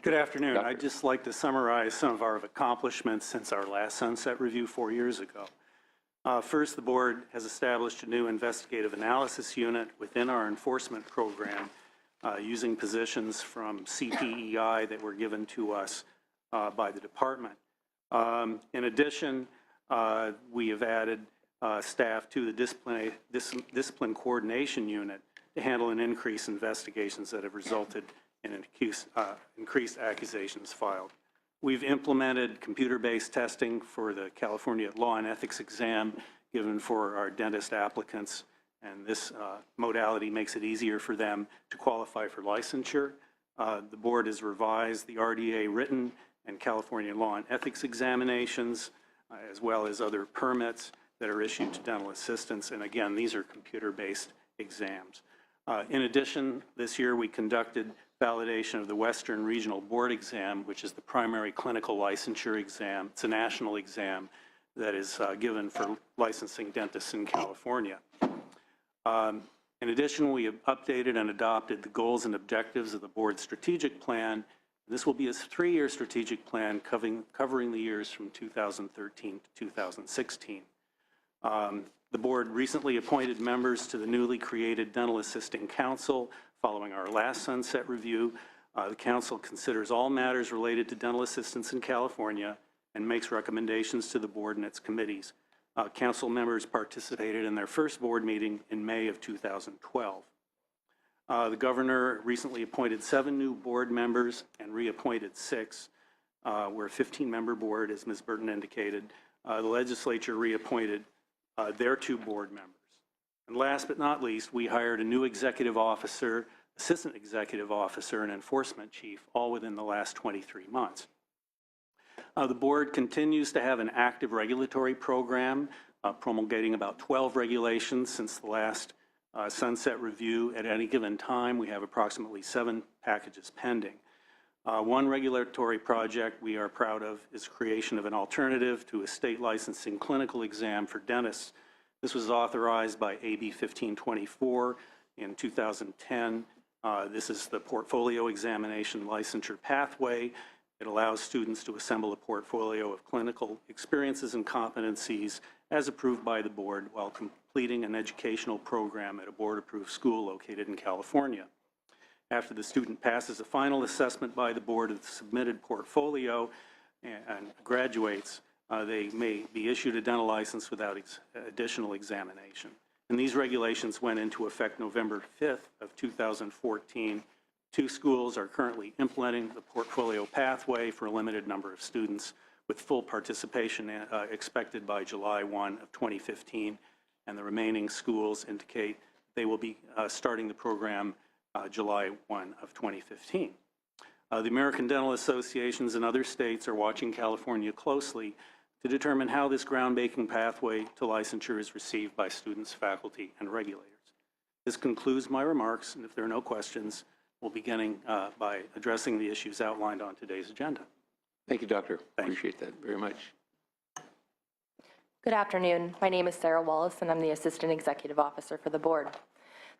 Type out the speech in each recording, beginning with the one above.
Good afternoon. I'd just like to summarize some of our accomplishments since our last sunset review 4 years ago. First, the board has established a new investigative analysis unit within our enforcement program using positions from CPEI that were given to us by the department. In addition, we have added staff to the discipline coordination unit to handle an increase in investigations that have resulted in increased accusations filed. We've implemented computer-based testing for the California Law and Ethics exam given for our dentist applicants, and this modality makes it easier for them to qualify for licensure. The board has revised the RDA written and California Law and Ethics examinations, as well as other permits that are issued to dental assistants, and again, these are computer-based exams. In addition, this year we conducted validation of the Western Regional Board exam, which is the primary clinical licensure exam. It's a national exam that is given for licensing dentists in California. In addition, we have updated and adopted the goals and objectives of the board's strategic plan. This will be a 3-year strategic plan covering the years from 2013 to 2016. The board recently appointed members to the newly created Dental Assisting Council following our last sunset review. The council considers all matters related to dental assistance in California and makes recommendations to the board and its committees. Council members participated in their first board meeting in May of 2012. The governor recently appointed 7 new board members and reappointed 6. We're a 15-member board, as Ms. Burton indicated. The legislature reappointed their 2 board members. And last but not least, we hired a new executive officer, assistant executive officer, and enforcement chief, all within the last 23 months. The board continues to have an active regulatory program, promulgating about 12 regulations since the last sunset review. At any given time, we have approximately 7 packages pending. One regulatory project we are proud of is creation of an alternative to a state licensing clinical exam for dentists. This was authorized by AB 1524 in 2010. This is the portfolio examination licensure pathway. It allows students to assemble a portfolio of clinical experiences and competencies as approved by the board while completing an educational program at a board-approved school located in California. After the student passes a final assessment by the board of the submitted portfolio and graduates, they may be issued a dental license without additional examination. And these regulations went into effect November 5th of 2014. 2 schools are currently implementing the portfolio pathway for a limited number of students, with full participation expected by July 1 of 2015, and the remaining schools indicate they will be starting the program July 1 of 2015. The American Dental Associations and other states are watching California closely to determine how this groundbreaking pathway to licensure is received by students, faculty, and regulators. This concludes my remarks, and if there are no questions, we'll be beginning by addressing the issues outlined on today's agenda. Thank you, Doctor. Appreciate that very much. Good afternoon. My name is Sarah Wallace, and I'm the Assistant Executive Officer for the board.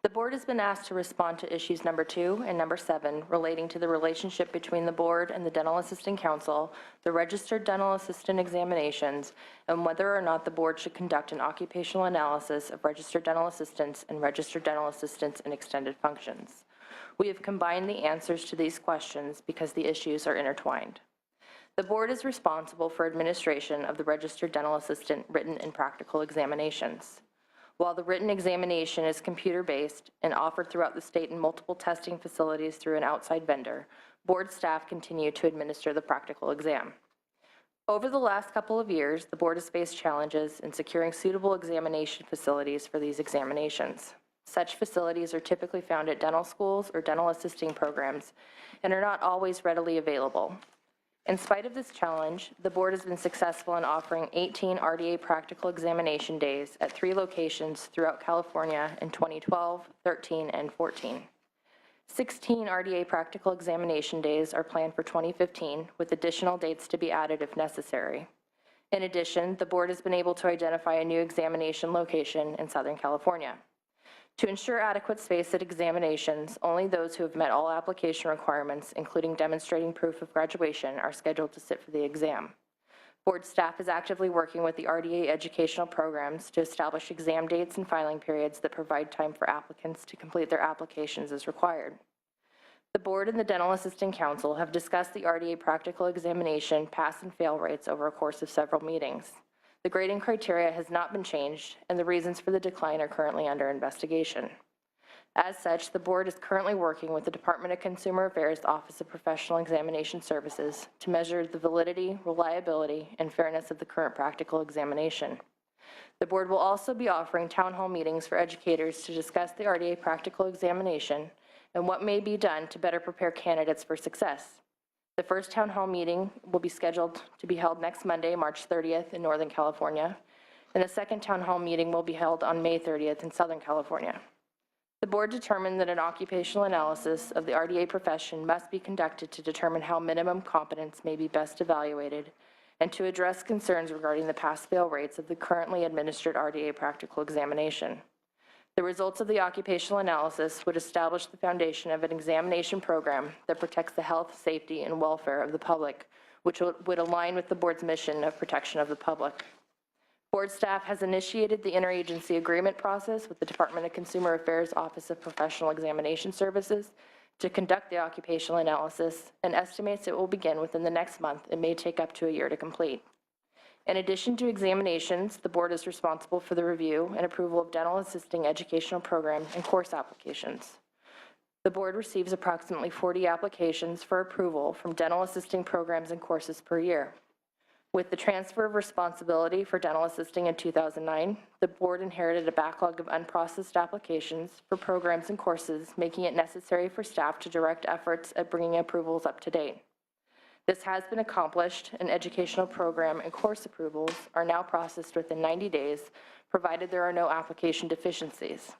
The board has been asked to respond to issues number 2 and number 7 relating to the relationship between the board and the Dental Assisting Council, the registered dental assistant examinations, and whether or not the board should conduct an occupational analysis of registered dental assistants and registered dental assistants in extended functions. We have combined the answers to these questions because the issues are intertwined. The board is responsible for administration of the registered dental assistant written and practical examinations. While the written examination is computer-based and offered throughout the state in multiple testing facilities through an outside vendor, board staff continue to administer the practical exam. Over the last couple of years, the board has faced challenges in securing suitable examination facilities for these examinations. Such facilities are typically found at dental schools or dental assisting programs and are not always readily available. In spite of this challenge, the board has been successful in offering 18 RDA practical examination days at 3 locations throughout California in 2012, 13, and 14. 16 RDA practical examination days are planned for 2015, with additional dates to be added if necessary. In addition, the board has been able to identify a new examination location in Southern California. To ensure adequate space at examinations, only those who have met all application requirements, including demonstrating proof of graduation, are scheduled to sit for the exam. Board staff is actively working with the RDA educational programs to establish exam dates and filing periods that provide time for applicants to complete their applications as required. The board and the Dental Assisting Council have discussed the RDA practical examination pass and fail rates over a course of several meetings. The grading criteria has not been changed, and the reasons for the decline are currently under investigation. As such, the board is currently working with the Department of Consumer Affairs Office of Professional Examination Services to measure the validity, reliability, and fairness of the current practical examination. The board will also be offering town hall meetings for educators to discuss the RDA practical examination and what may be done to better prepare candidates for success. The first town hall meeting will be scheduled to be held next Monday, March 30th in Northern California, and the second town hall meeting will be held on May 30th in Southern California. The board determined that an occupational analysis of the RDA profession must be conducted to determine how minimum competence may be best evaluated and to address concerns regarding the pass-fail rates of the currently administered RDA practical examination. The results of the occupational analysis would establish the foundation of an examination program that protects the health, safety, and welfare of the public, which would align with the board's mission of protection of the public. Board staff has initiated the interagency agreement process with the Department of Consumer Affairs Office of Professional Examination Services to conduct the occupational analysis and estimates it will begin within the next month and may take up to a year to complete. In addition to examinations, the board is responsible for the review and approval of dental assisting educational program and course applications. The board receives approximately 40 applications for approval from dental assisting programs and courses per year. With the transfer of responsibility for dental assisting in 2009, the board inherited a backlog of unprocessed applications for programs and courses, making it necessary for staff to direct efforts at bringing approvals up to date. This has been accomplished, and educational program and course approvals are now processed within 90 days, provided there are no application deficiencies.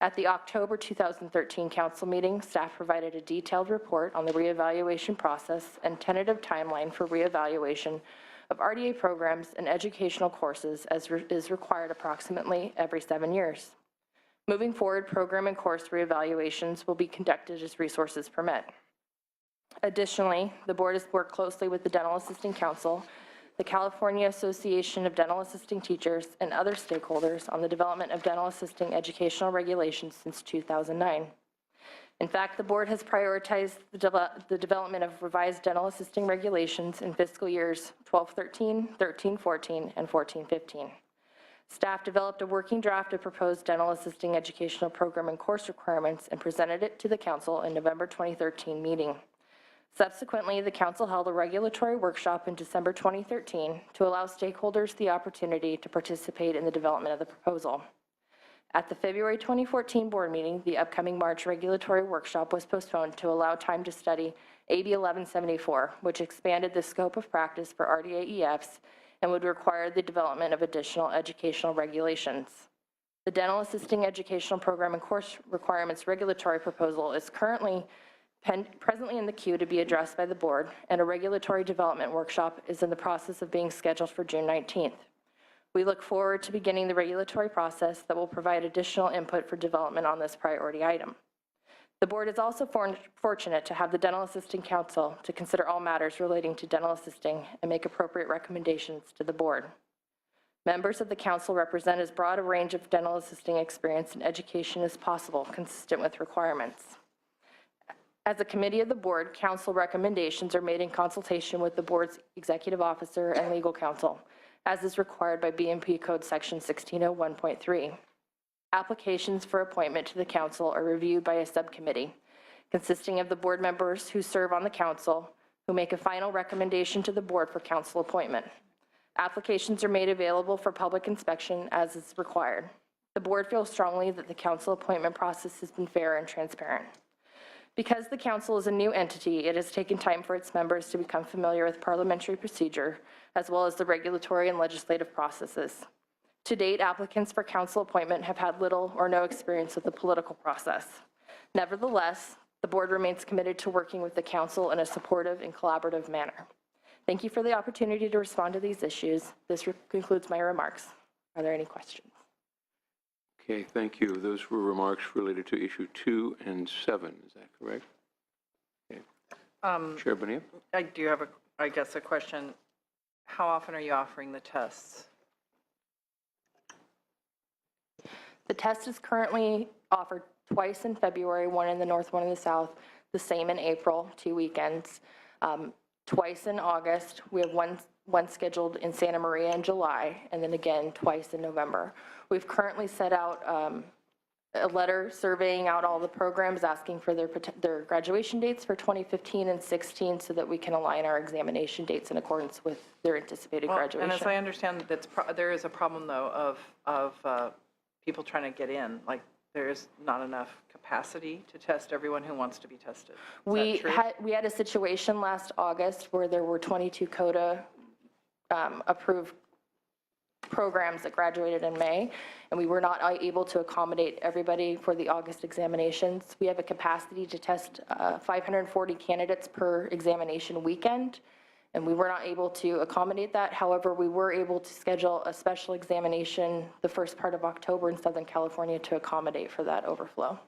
At the October 2013 council meeting, staff provided a detailed report on the reevaluation process and tentative timeline for reevaluation of RDA programs and educational courses as is required approximately every 7 years. Moving forward, program and course reevaluations will be conducted as resources permit. Additionally, the board has worked closely with the Dental Assisting Council, the California Association of Dental Assisting Teachers, and other stakeholders on the development of dental assisting educational regulations since 2009. In fact, the board has prioritized the development of revised dental assisting regulations in fiscal years 12-13, 13-14, and 14-15. Staff developed a working draft of proposed dental assisting educational program and course requirements and presented it to the council in November 2013 meeting. Subsequently, the council held a regulatory workshop in December 2013 to allow stakeholders the opportunity to participate in the development of the proposal. At the February 2014 board meeting, the upcoming March regulatory workshop was postponed to allow time to study AB 1174, which expanded the scope of practice for RDA EFs and would require the development of additional educational regulations. The Dental Assisting Educational Program and Course Requirements regulatory proposal is presently in the queue to be addressed by the board, and a regulatory development workshop is in the process of being scheduled for June 19th. We look forward to beginning the regulatory process that will provide additional input for development on this priority item. The board is also fortunate to have the Dental Assisting Council to consider all matters relating to dental assisting and make appropriate recommendations to the board. Members of the council represent as broad a range of dental assisting experience and education as possible, consistent with requirements. As a committee of the board, council recommendations are made in consultation with the board's executive officer and legal counsel, as is required by BMP Code Section 1601.3. Applications for appointment to the council are reviewed by a subcommittee consisting of the board members who serve on the council, who make a final recommendation to the board for council appointment. Applications are made available for public inspection as is required. The board feels strongly that the council appointment process has been fair and transparent. Because the council is a new entity, it has taken time for its members to become familiar with parliamentary procedure, as well as the regulatory and legislative processes. To date, applicants for council appointment have had little or no experience with the political process. Nevertheless, the board remains committed to working with the council in a supportive and collaborative manner. Thank you for the opportunity to respond to these issues. This concludes my remarks. Are there any questions? Okay, thank you. Those were remarks related to issue 2 and 7. Is that correct? Okay. Chair Bonilla? I do have, I guess, a question. How often are you offering the tests? The test is currently offered twice in February, one in the north, one in the south, the same in April, 2 weekends, twice in August. We have one scheduled in Santa Maria in July, and then again twice in November. We've currently set out a letter surveying out all the programs, asking for their graduation dates for 2015 and 16 so that we can align our examination dates in accordance with their anticipated graduation. And as I understand, there is a problem, though, of people trying to get in. Like, there's not enough capacity to test everyone who wants to be tested. Is that true? We had a situation last August where there were 22 CODA approved programs that graduated in May, and we were not able to accommodate everybody for the August examinations. We have a capacity to test 540 candidates per examination weekend, and we were not able to accommodate that. However, we were able to schedule a special examination the first part of October in Southern California to accommodate for that overflow.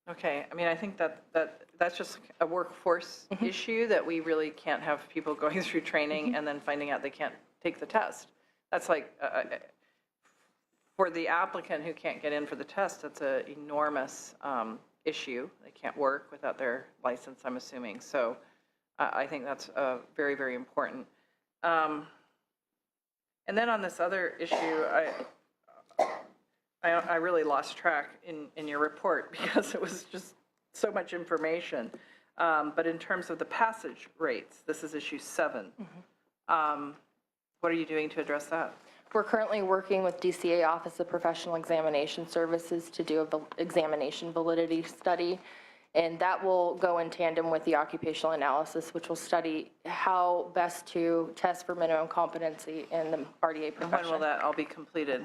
Okay, I mean, I think that's just a workforce issue, that we really can't have people going through training and then finding out they can't take the test. That's like, for the applicant who can't get in for the test, that's an enormous issue. They can't work without their license, I'm assuming. So I think that's very, very important. And then on this other issue, I really lost track in your report because it was just so much information. But in terms of the passage rates, this is issue 7. What are you doing to address that? We're currently working with DCA Office of Professional Examination Services to do an examination validity study, and that will go in tandem with the occupational analysis, which will study how best to test for minimum competency in the RDA profession. And when will that all be completed?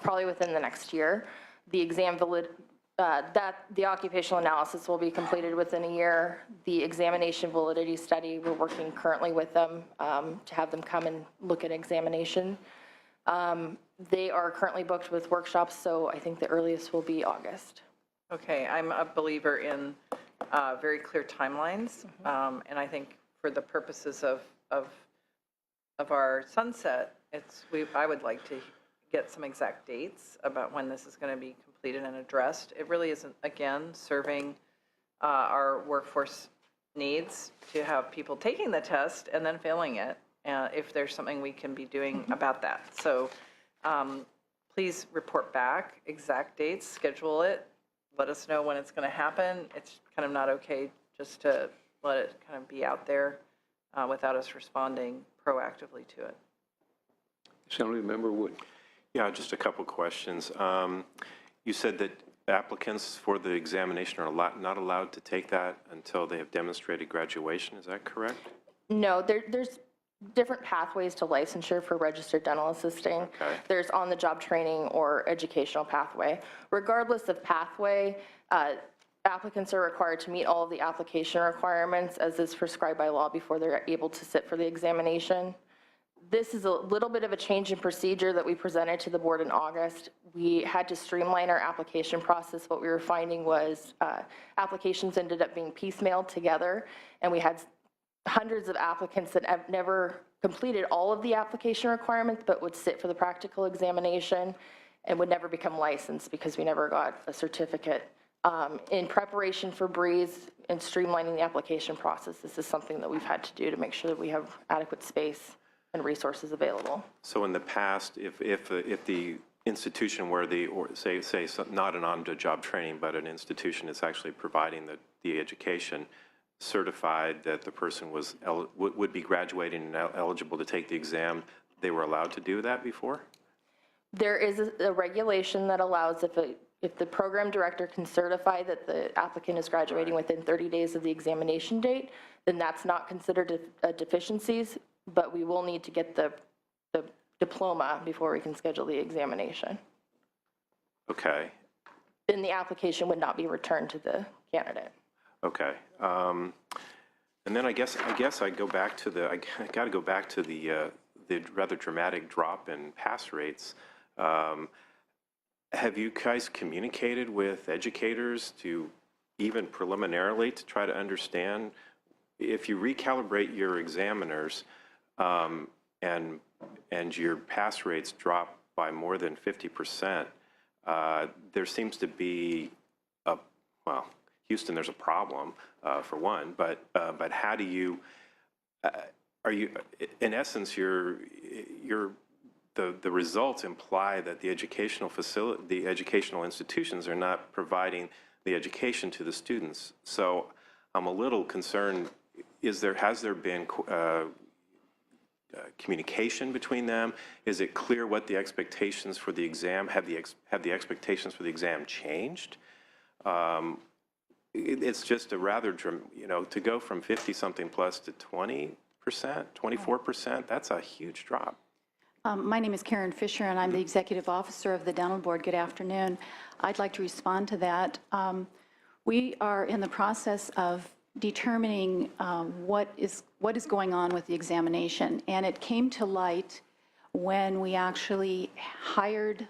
Probably within the next year. The the occupational analysis will be completed within a year. The examination validity study, we're working currently with them to have them come and look at examination. They are currently booked with workshops, so I think the earliest will be August. Okay, I'm a believer in very clear timelines, and I think for the purposes of our sunset, I would like to get some exact dates about when this is going to be completed and addressed. It really isn't, again, serving our workforce needs to have people taking the test and then failing it, if there's something we can be doing about that. So please report back exact dates, schedule it, let us know when it's going to happen. It's kind of not okay just to let it kind of be out there without us responding proactively to it. Assemblymember Wood. Yeah, just a couple questions. You said that applicants for the examination are not allowed to take that until they have demonstrated graduation. Is that correct? No, there's different pathways to licensure for registered dental assisting. Okay. There's on-the-job training or educational pathway. Regardless of pathway, applicants are required to meet all of the application requirements as is prescribed by law before they're able to sit for the examination. This is a little bit of a change in procedure that we presented to the board in August. We had to streamline our application process. What we were finding was applications ended up being piecemealed together, and we had hundreds of applicants that have never completed all of the application requirements but would sit for the practical examination and would never become licensed because we never got a certificate. In preparation for Breeze and streamlining the application process, this is something that we've had to do to make sure that we have adequate space and resources available. So in the past, if the institution where say not an on-the-job training, but an institution is actually providing the education, certified that the person would be graduating and eligible to take the exam, they were allowed to do that before? There is a regulation that allows if the program director can certify that the applicant is graduating within 30 days of the examination date, then that's not considered deficiencies, but we will need to get the diploma before we can schedule the examination. Okay. Then the application would not be returned to the candidate. Okay. And then I guess I go back to I got to go back to the rather dramatic drop in pass rates. have you guys communicated with educators to even preliminarily to try to understand if you recalibrate your examiners and your pass rates drop by more than 50%, there seems to be well, Houston, there's a problem for one, but how do you, are you, in essence, the results imply that the educational institutions are not providing the education to the students. So I'm a little concerned, has there been communication between them? Is it clear what the expectations for the exam, have the expectations for the exam changed? It's just a rather, to go from 50-something plus to 20%, 24%, that's a huge drop. My name is Karen Fisher, and I'm the Executive Officer of the Dental Board. Good afternoon. I'd like to respond to that. We are in the process of determining what is going on with the examination, and it came to light when we actually hired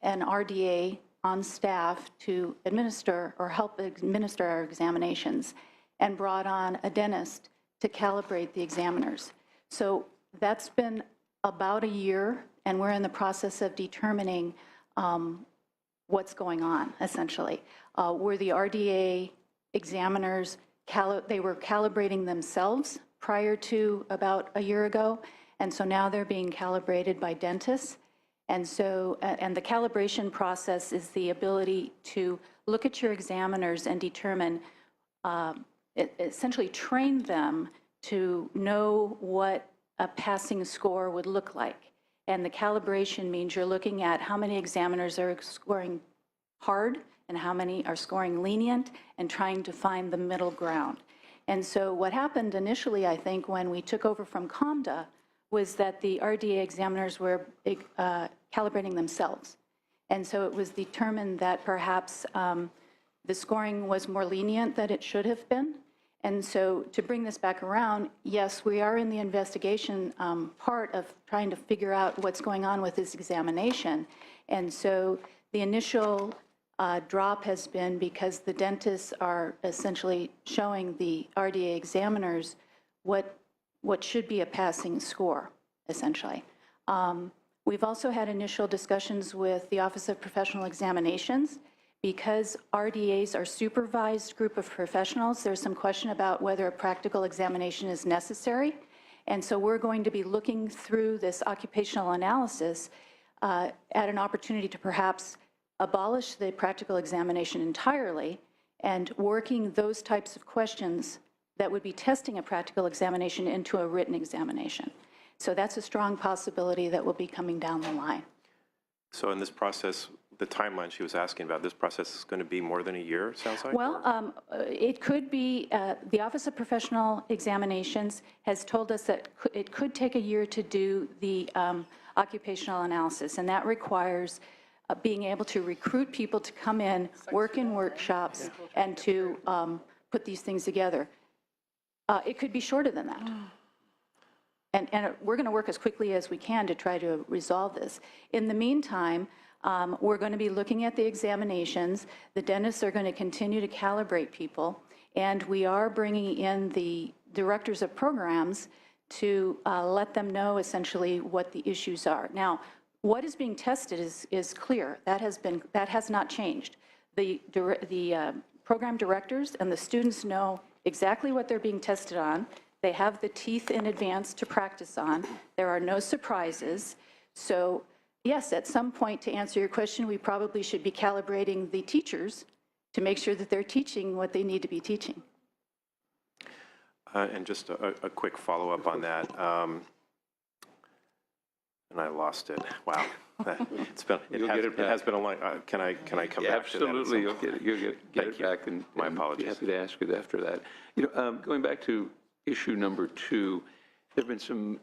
an RDA on staff to administer or help administer our examinations and brought on a dentist to calibrate the examiners. So that's been about a year, and we're in the process of determining what's going on, essentially. Were the RDA examiners, they were calibrating themselves prior to about a year ago, and so now they're being calibrated by dentists. And so, and the calibration process is the ability to look at your examiners and determine, essentially train them to know what a passing score would look like. And the calibration means you're looking at how many examiners are scoring hard and how many are scoring lenient, and trying to find the middle ground. And so what happened initially, I think, when we took over from COMDA, was that the RDA examiners were calibrating themselves. And so it was determined that perhaps the scoring was more lenient than it should have been. And so to bring this back around, yes, we are in the investigation part of trying to figure out what's going on with this examination. And so the initial drop has been because the dentists are essentially showing the RDA examiners what should be a passing score, essentially. We've also had initial discussions with the Office of Professional Examinations. Because RDAs are supervised group of professionals, there's some question about whether a practical examination is necessary. And so we're going to be looking through this occupational analysis at an opportunity to perhaps abolish the practical examination entirely and working those types of questions that would be testing a practical examination into a written examination. So that's a strong possibility that will be coming down the line. So in this process, the timeline she was asking about, this process is going to be more than a year, it sounds like? Well, it could be, the Office of Professional Examinations has told us that it could take a year to do the occupational analysis, and that requires being able to recruit people to come in, work in workshops, and to put these things together. It could be shorter than that. And we're going to work as quickly as we can to try to resolve this. In the meantime, we're going to be looking at the examinations. The dentists are going to continue to calibrate people, and we are bringing in the directors of programs to let them know essentially what the issues are. Now, what is being tested is clear. That has not changed. The program directors and the students know exactly what they're being tested on. They have the teeth in advance to practice on. There are no surprises. So yes, at some point, to answer your question, we probably should be calibrating the teachers to make sure that they're teaching what they need to be teaching. And just a quick follow-up on that. And I lost it. Wow. It has been a long, can I come back to that? Absolutely, you'll get it back, and My apologies. Be happy to ask it after that. Going back to issue number 2, there have been some,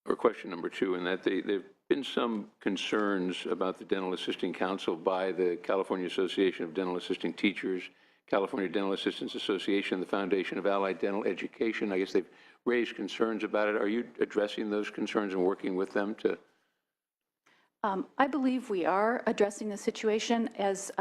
or question number 2, in that there have been some concerns about the Dental Assisting Council by the California Association of Dental Assisting Teachers, California Dental Assistants Association, the Foundation of Allied Dental Education. I guess they've raised concerns about it. Are you addressing those concerns and working with them to? I believe we are addressing the situation. As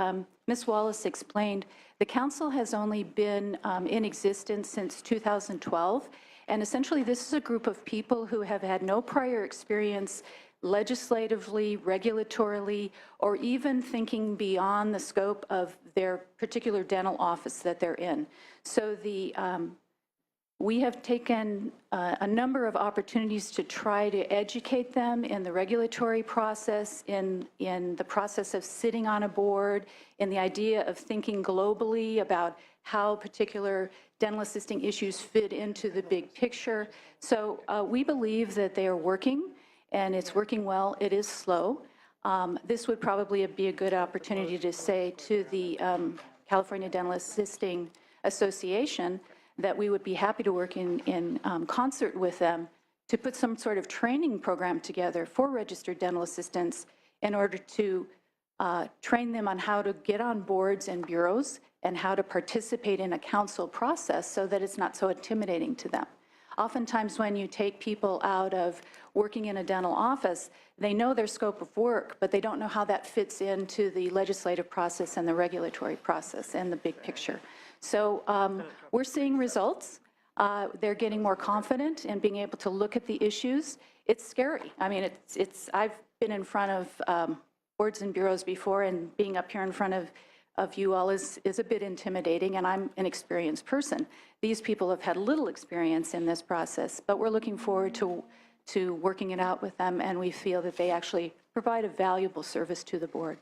Ms. Wallace explained, the council has only been in existence since 2012, and essentially this is a group of people who have had no prior experience legislatively, regulatorily, or even thinking beyond the scope of their particular dental office that they're in. So we have taken a number of opportunities to try to educate them in the regulatory process, in the process of sitting on a board, in the idea of thinking globally about how particular dental assisting issues fit into the big picture. So we believe that they are working, and it's working well. It is slow. This would probably be a good opportunity to say to the California Dental Assisting Association that we would be happy to work in concert with them to put some sort of training program together for registered dental assistants in order to train them on how to get on boards and bureaus and how to participate in a council process so that it's not so intimidating to them. Oftentimes when you take people out of working in a dental office, they know their scope of work, but they don't know how that fits into the legislative process and the regulatory process and the big picture. So we're seeing results. They're getting more confident in being able to look at the issues. It's scary. I mean, I've been in front of boards and bureaus before, and being up here in front of you all is a bit intimidating, and I'm an experienced person. These people have had little experience in this process, but we're looking forward to working it out with them, and we feel that they actually provide a valuable service to the board.